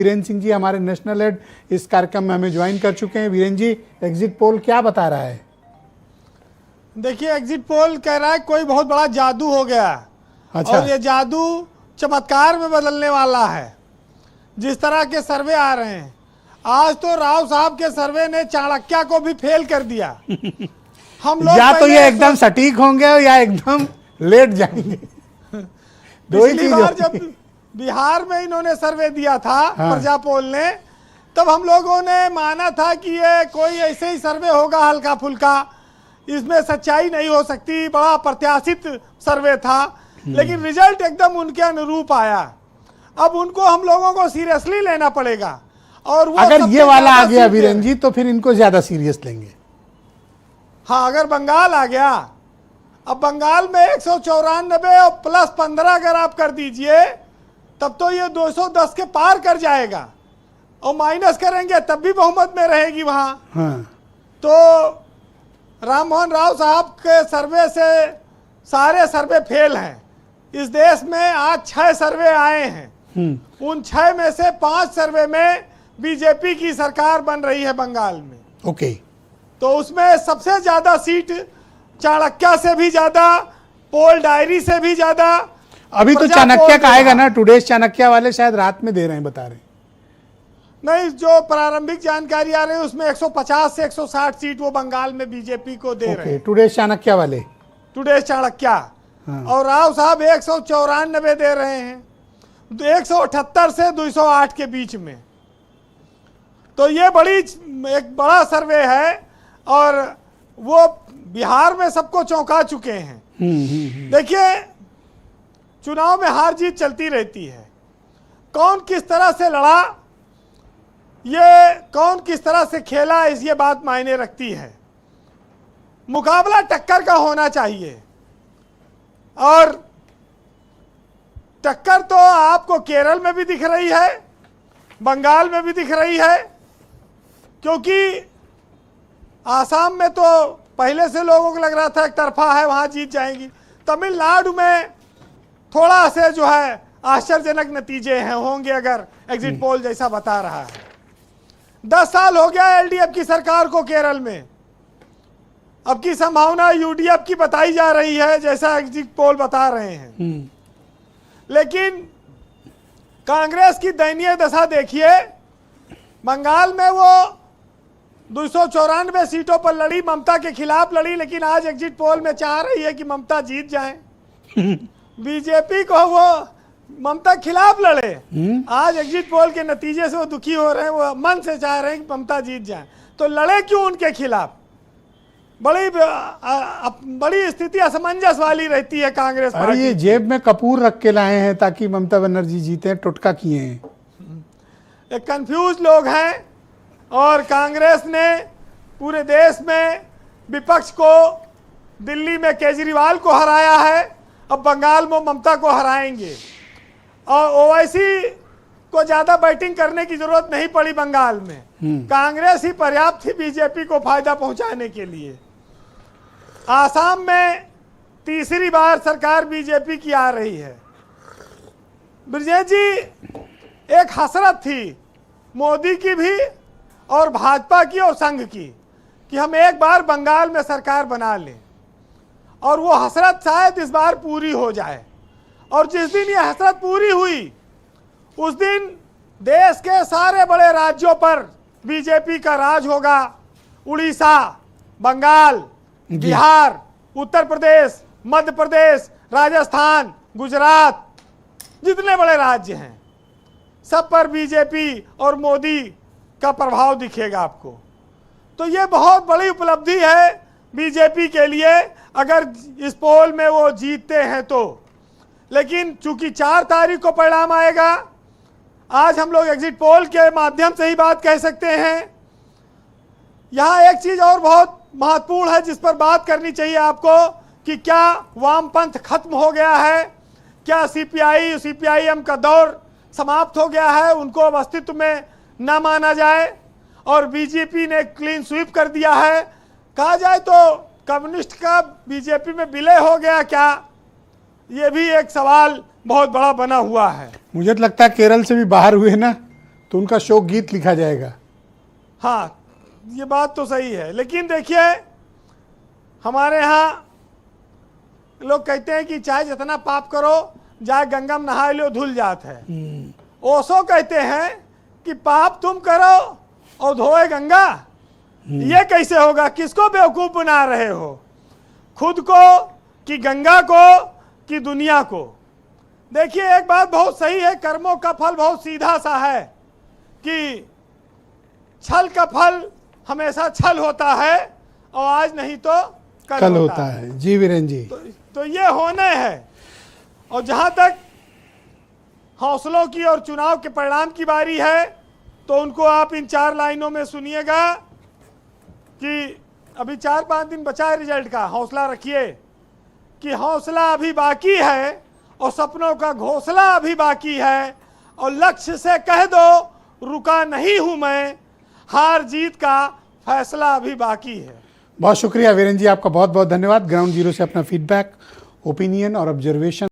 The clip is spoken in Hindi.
वीरेंद्र सिंह जी हमारे नेशनल हेड इस कार्यक्रम में हमें ज्वाइन कर चुके हैं। वीरेंद्र जी, एग्जिट पोल क्या बता रहा है? देखिए, एग्जिट पोल कह रहा है कोई बहुत बड़ा जादू हो गया। अच्छा। और ये जादू चमत्कार में बदलने वाला है। जिस तरह के सर्वे आ रहे हैं, आज तो राव साहब के सर्वे ने चाणक्य को भी फेल कर दिया। हम लोग या तो ये एकदम सटीक होंगे या एकदम लेट जाएंगे। दो ही पिछली चीज बार होती जब बिहार में इन्होंने सर्वे दिया था, हाँ। प्रजा पोल ने, तब हम लोगों ने माना था कि ये कोई ऐसे ही सर्वे होगा हल्का फुल्का, इसमें सच्चाई नहीं हो सकती, बड़ा प्रत्याशित सर्वे था। लेकिन रिजल्ट एकदम उनके अनुरूप आया। अब उनको हम लोगों को सीरियसली लेना पड़ेगा। और वो अगर सबसे ये वाला आ ज्यादा गया सीट वीरेंद्र जी, तो फिर इनको ज्यादा सीरियस लेंगे। हाँ, अगर बंगाल आ गया, अब बंगाल में 194 और प्लस 15 अगर आप कर दीजिए, तब तो ये 210 के पार कर जाएगा। और माइनस करेंगे तब भी बहुमत में रहेगी वहां। हाँ। तो राम मोहन राव साहब के सर्वे से सारे सर्वे फेल हैं। इस देश में आज 6 सर्वे आए हैं। उन 6 में से 5 सर्वे में बीजेपी की सरकार बन रही है बंगाल में। ओके। तो उसमें सबसे ज्यादा सीट चाणक्य से भी ज्यादा, पोल डायरी से भी ज्यादा। अभी तो चाणक्य का आएगा ना, टुडेज चाणक्य वाले शायद रात में दे रहे हैं, बता रहे हैं। नहीं, जो प्रारंभिक जानकारी आ रही है उसमें 150 से 160 सीट वो बंगाल में बीजेपी को दे रहे हैं। टुडेज चाणक्य वाले, टुडेज चाणक्य। हाँ। और राव साहब 194 दे रहे हैं, 178 से 208 के बीच में। तो ये एक बड़ा सर्वे है और वो बिहार में सबको चौंका चुके हैं। देखिए, चुनाव में हार जीत चलती रहती है। कौन किस तरह से लड़ा, ये कौन किस तरह से खेला, इस ये बात मायने रखती है। मुकाबला टक्कर का होना चाहिए। और टक्कर तो आपको केरल में भी दिख रही है, बंगाल में भी दिख रही है, क्योंकि आसाम में तो पहले से लोगों को लग रहा था एक तरफा है, वहां जीत जाएंगी। तमिलनाडु में थोड़ा से जो है आश्चर्यजनक नतीजे हैं, होंगे अगर एग्जिट पोल जैसा बता रहा है। 10 साल हो गया एलडीएफ की सरकार को केरल में। अब की संभावना यूडीएफ की बताई जा रही है, जैसा एग्जिट पोल बता रहे हैं। लेकिन कांग्रेस की दयनीय दशा देखिए। बंगाल में वो 294 सीटों पर लड़ी, ममता के खिलाफ लड़ी, लेकिन आज एग्जिट पोल में चाह रही है कि ममता जीत जाए। बीजेपी को वो ममता के खिलाफ लड़े, आज एग्जिट पोल के नतीजे से वो दुखी हो रहे हैं, वो मन से चाह रहे हैं कि ममता जीत जाए। तो लड़े क्यों उनके खिलाफ? बड़ी स्थिति असमंजस वाली रहती है कांग्रेस अरे पार्टी। ये जेब में कपूर रख के लाए हैं ताकि ममता बनर्जी जीते, टुटका किए हैं। एक कंफ्यूज लोग हैं। और कांग्रेस ने पूरे देश में विपक्ष को, दिल्ली में केजरीवाल को हराया है, अब बंगाल में ममता को हराएंगे। और ओवैसी को ज्यादा बैटिंग करने की जरूरत नहीं पड़ी बंगाल में। कांग्रेस ही पर्याप्त थी बीजेपी को फायदा पहुंचाने के लिए। आसाम में तीसरी बार सरकार बीजेपी की आ रही है। ब्रजेश जी, एक हसरत थी मोदी की भी और भाजपा की और संघ की कि हम एक बार बंगाल में सरकार बना लें, और वो हसरत शायद इस बार पूरी हो जाए। और जिस दिन ये हसरत पूरी हुई, उस दिन देश के सारे बड़े राज्यों पर बीजेपी का राज होगा। उड़ीसा, बंगाल, बिहार, उत्तर प्रदेश, मध्य प्रदेश, राजस्थान, गुजरात, जितने बड़े राज्य हैं, सब पर बीजेपी और मोदी का प्रभाव दिखेगा आपको। तो ये बहुत बड़ी उपलब्धि है बीजेपी के लिए, अगर इस पोल में वो जीतते हैं तो। लेकिन चूंकि 4 तारीख को परिणाम आएगा, आज हम लोग एग्जिट पोल के माध्यम से ही बात कह सकते हैं। यहाँ एक चीज और बहुत महत्वपूर्ण है जिस पर बात करनी चाहिए आपको, कि क्या वामपंथ खत्म हो गया है, क्या सीपीआईएम का दौर समाप्त हो गया है, उनको अब अस्तित्व में न माना जाए, और बीजेपी ने क्लीन स्वीप कर दिया है। कहा जाए तो कम्युनिस्ट का बीजेपी में विलय हो गया क्या, ये भी एक सवाल बहुत बड़ा बना हुआ है। मुझे तो लगता है केरल से भी बाहर हुए ना, तो उनका शोक गीत लिखा जाएगा। हाँ, ये बात तो सही है, लेकिन देखिए हमारे यहाँ लोग कहते हैं कि चाहे जितना पाप करो, जाए गंगा में नहा लो, धुल जात है। ओशो कहते हैं कि पाप तुम करो और धोए गंगा। ये कैसे होगा? किसको बेवकूफ बना रहे हो? खुद को कि गंगा को कि दुनिया को? देखिए एक बात बहुत सही है, कर्मों का फल बहुत सीधा सा है कि छल का फल हमेशा छल होता है और आज नहीं तो कल होता है। जी वीरेन जी, तो ये होने है। और जहां तक हौसलों की और चुनाव के परिणाम की बारी है, तो उनको आप इन 4 लाइनों में सुनिएगा कि अभी 4-5 दिन बचा है रिजल्ट का। हौसला रखिए कि हौसला अभी बाकी है और सपनों का घोंसला अभी बाकी है, और लक्ष्य से कह दो रुका नहीं हूं मैं, हार जीत का फैसला अभी बाकी है। बहुत शुक्रिया वीरेन जी, आपका बहुत बहुत धन्यवाद। ग्राउंड जीरो से अपना फीडबैक, ओपिनियन और ऑब्जर्वेशन